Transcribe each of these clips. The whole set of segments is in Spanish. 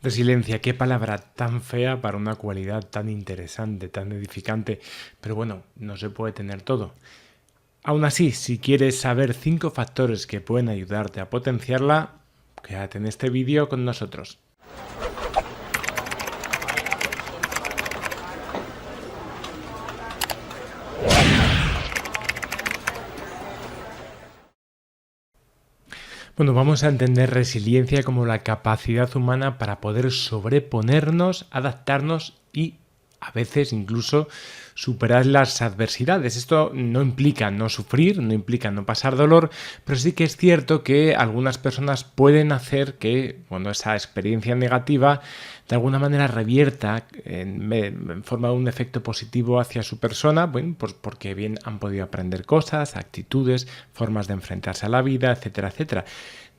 Resiliencia, qué palabra tan fea para una cualidad tan interesante, tan edificante, pero bueno, no se puede tener todo. Aún así, si quieres saber 5 factores que pueden ayudarte a potenciarla, quédate en este vídeo con nosotros. Bueno, vamos a entender resiliencia como la capacidad humana para poder sobreponernos, adaptarnos y a veces incluso superar las adversidades. Esto no implica no sufrir, no implica no pasar dolor, pero sí que es cierto que algunas personas pueden hacer que, esa experiencia negativa de alguna manera revierta en forma de un efecto positivo hacia su persona, bueno, pues porque bien han podido aprender cosas, actitudes, formas de enfrentarse a la vida, etcétera, etcétera.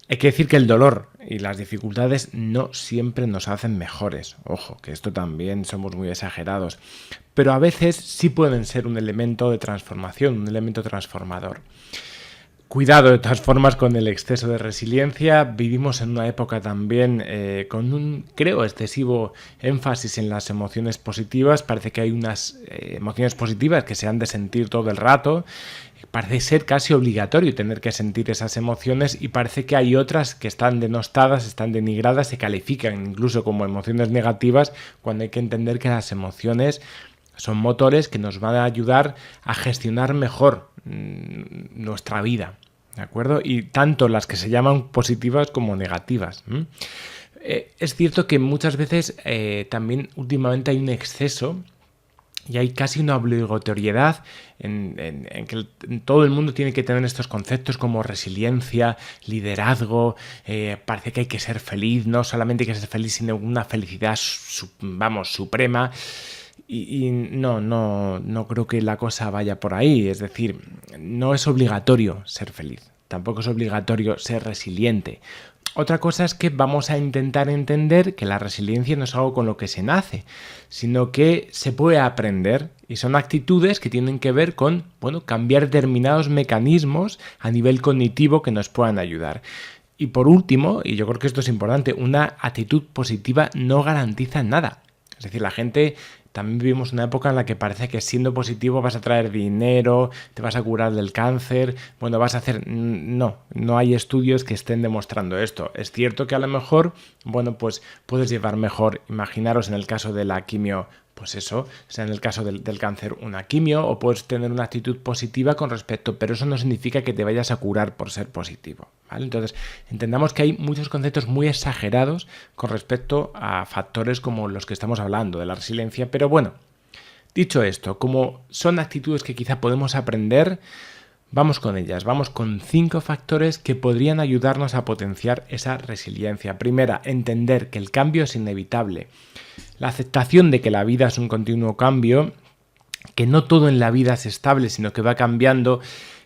Hay que decir que el dolor y las dificultades no siempre nos hacen mejores. Ojo, que esto también somos muy exagerados. Pero a veces sí pueden ser un elemento de transformación, un elemento transformador. Cuidado de todas formas con el exceso de resiliencia. Vivimos en una época también con un, creo, excesivo énfasis en las emociones positivas. Parece que hay unas emociones positivas que se han de sentir todo el rato. Parece ser casi obligatorio tener que sentir esas emociones y parece que hay otras que están denostadas, están denigradas, se califican incluso como emociones negativas, cuando hay que entender que las emociones son motores que nos van a ayudar a gestionar mejor nuestra vida, ¿de acuerdo? Y tanto las que se llaman positivas como negativas. Es cierto que muchas veces también últimamente hay un exceso y hay casi una obligatoriedad en que todo el mundo tiene que tener estos conceptos como resiliencia, liderazgo, parece que hay que ser feliz, no solamente hay que ser feliz, sino una felicidad, suprema. Y no creo que la cosa vaya por ahí. Es decir, no es obligatorio ser feliz, tampoco es obligatorio ser resiliente. Otra cosa es que vamos a intentar entender que la resiliencia no es algo con lo que se nace, sino que se puede aprender y son actitudes que tienen que ver con, cambiar determinados mecanismos a nivel cognitivo que nos puedan ayudar. Y por último, y yo creo que esto es importante, una actitud positiva no garantiza nada. Es decir, la gente... También vivimos una época en la que parece que siendo positivo vas a traer dinero, te vas a curar del cáncer, vas a hacer... No hay estudios que estén demostrando esto. Es cierto que a lo mejor, pues puedes llevar mejor, imaginaros en el caso de la quimio, pues eso, sea en el caso del cáncer una quimio, o puedes tener una actitud positiva con respecto, pero eso no significa que te vayas a curar por ser positivo, ¿vale? Entonces, entendamos que hay muchos conceptos muy exagerados con respecto a factores como los que estamos hablando de la resiliencia, pero bueno, dicho esto, como son actitudes que quizá podemos aprender, vamos con ellas, vamos con 5 factores que podrían ayudarnos a potenciar esa resiliencia. Primera, entender que el cambio es inevitable. La aceptación de que la vida es un continuo cambio, que no todo en la vida es estable, sino que va cambiando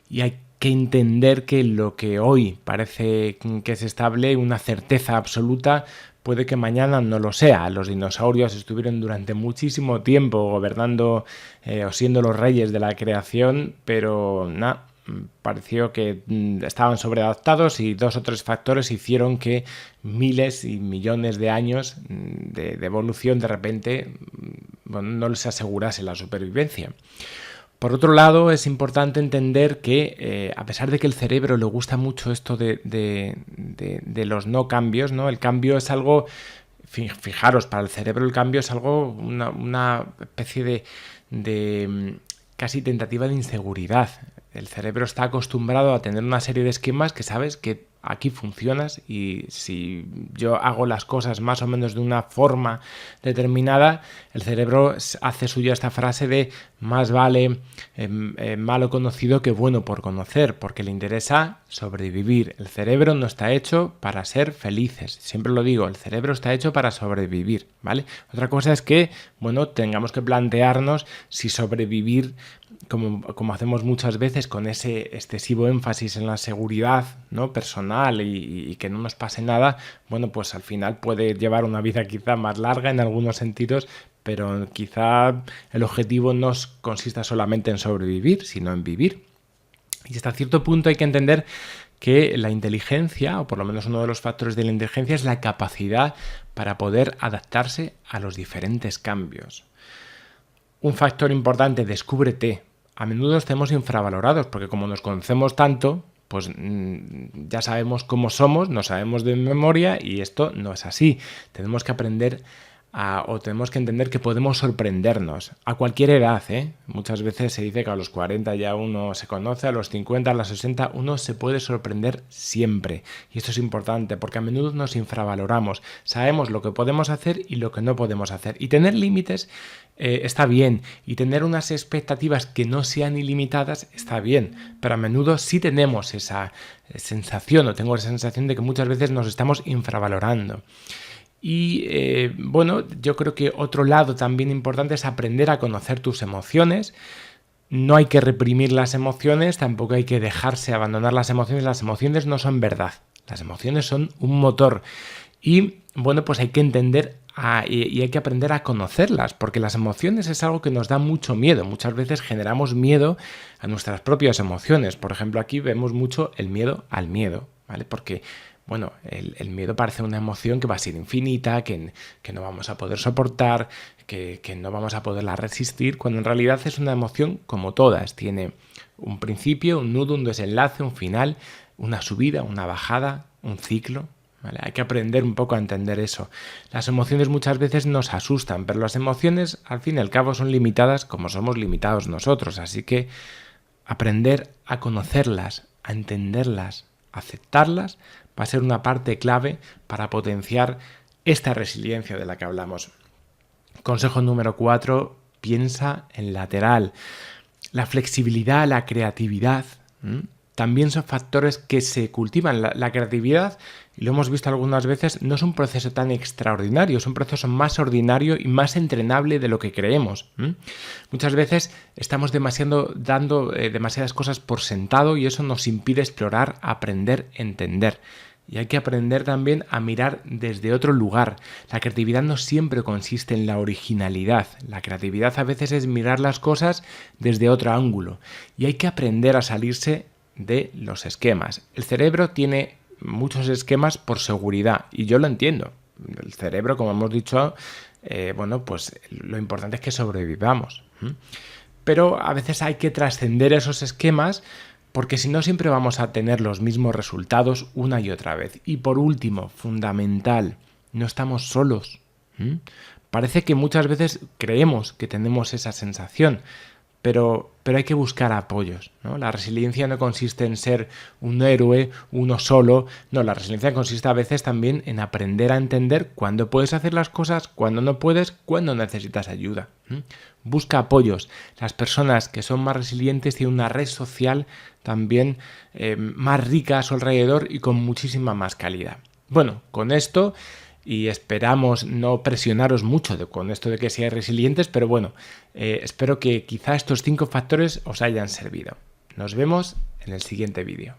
y hay que entender que lo que hoy parece que es estable, una certeza absoluta, puede que mañana no lo sea. Los dinosaurios estuvieron durante muchísimo tiempo gobernando o siendo los reyes de la creación, pero pareció que estaban sobreadaptados y 2 o 3 factores hicieron que miles y millones de años de evolución de repente no les asegurase la supervivencia. Por otro lado, es importante entender que a pesar de que el cerebro le gusta mucho esto de los no cambios, ¿no? El cambio es algo, fijaros, para el cerebro el cambio es algo, una especie de casi tentativa de inseguridad. El cerebro está acostumbrado a tener una serie de esquemas que sabes que aquí funcionas y si yo hago las cosas más o menos de una forma determinada, el cerebro hace suya esta frase de más vale malo conocido que bueno por conocer, porque le interesa sobrevivir. El cerebro no está hecho para ser felices, siempre lo digo, el cerebro está hecho para sobrevivir, ¿vale? Otra cosa es que, tengamos que plantearnos si sobrevivir como hacemos muchas veces con ese excesivo énfasis en la seguridad, ¿no?, personal y que no nos pase nada, pues al final puede llevar una vida quizá más larga en algunos sentidos, pero quizá el objetivo no consista solamente en sobrevivir, sino en vivir. Y hasta cierto punto hay que entender que la inteligencia, o por lo menos uno de los factores de la inteligencia, es la capacidad para poder adaptarse a los diferentes cambios. Un factor importante, descúbrete. A menudo estamos infravalorados porque como nos conocemos tanto, pues ya sabemos cómo somos, nos sabemos de memoria y esto no es así. Tenemos que aprender o tenemos que entender que podemos sorprendernos a cualquier edad, ¿eh? Muchas veces se dice que a los 40 ya uno se conoce, a los 50, a los 60 uno se puede sorprender siempre. Y esto es importante porque a menudo nos infravaloramos. Sabemos lo que podemos hacer y lo que no podemos hacer. Y tener límites está bien. Y tener unas expectativas que no sean ilimitadas está bien. Pero a menudo sí tenemos esa sensación, o tengo la sensación de que muchas veces nos estamos infravalorando. Y bueno, yo creo que otro lado también importante es aprender a conocer tus emociones. No hay que reprimir las emociones, tampoco hay que dejarse abandonar las emociones. Las emociones no son verdad, las emociones son un motor. Y bueno, pues hay que entender y hay que aprender a conocerlas, porque las emociones es algo que nos da mucho miedo. Muchas veces generamos miedo a nuestras propias emociones. Por ejemplo, aquí vemos mucho el miedo al miedo, ¿vale? Porque bueno, el miedo parece una emoción que va a ser infinita, que no vamos a poder soportar, que no vamos a poderla resistir, cuando en realidad es una emoción como todas. Tiene un principio, un nudo, un desenlace, un final, una subida, una bajada, un ciclo, ¿vale? Hay que aprender un poco a entender eso. Las emociones muchas veces nos asustan, pero las emociones al fin y al cabo son limitadas como somos limitados nosotros. Así que aprender a conocerlas, a entenderlas, a aceptarlas, va a ser una parte clave para potenciar esta resiliencia de la que hablamos. Consejo número 4, piensa en lateral. La flexibilidad, la creatividad, también son factores que se cultivan. La creatividad, y lo hemos visto algunas veces, no es un proceso tan extraordinario, es un proceso más ordinario y más entrenable de lo que creemos. Muchas veces estamos dando demasiadas cosas por sentado y eso nos impide explorar, aprender, entender. Y hay que aprender también a mirar desde otro lugar. La creatividad no siempre consiste en la originalidad. La creatividad a veces es mirar las cosas desde otro ángulo. Y hay que aprender a salirse de los esquemas. El cerebro tiene muchos esquemas por seguridad y yo lo entiendo. El cerebro, como hemos dicho, bueno, pues lo importante es que sobrevivamos. Pero a veces hay que trascender esos esquemas porque si no siempre vamos a tener los mismos resultados una y otra vez. Y por último, fundamental, no estamos solos. Parece que muchas veces creemos que tenemos esa sensación, pero hay que buscar apoyos, ¿no? La resiliencia no consiste en ser un héroe, uno solo. No, la resiliencia consiste a veces también en aprender a entender cuándo puedes hacer las cosas, cuándo no puedes, cuándo necesitas ayuda. Busca apoyos. Las personas que son más resilientes tienen una red social también más rica a su alrededor y con muchísima más calidad. Bueno, con esto, y esperamos no presionaros mucho con esto de que seáis resilientes, pero bueno, espero que quizá estos 5 factores os hayan servido. Nos vemos en el siguiente vídeo.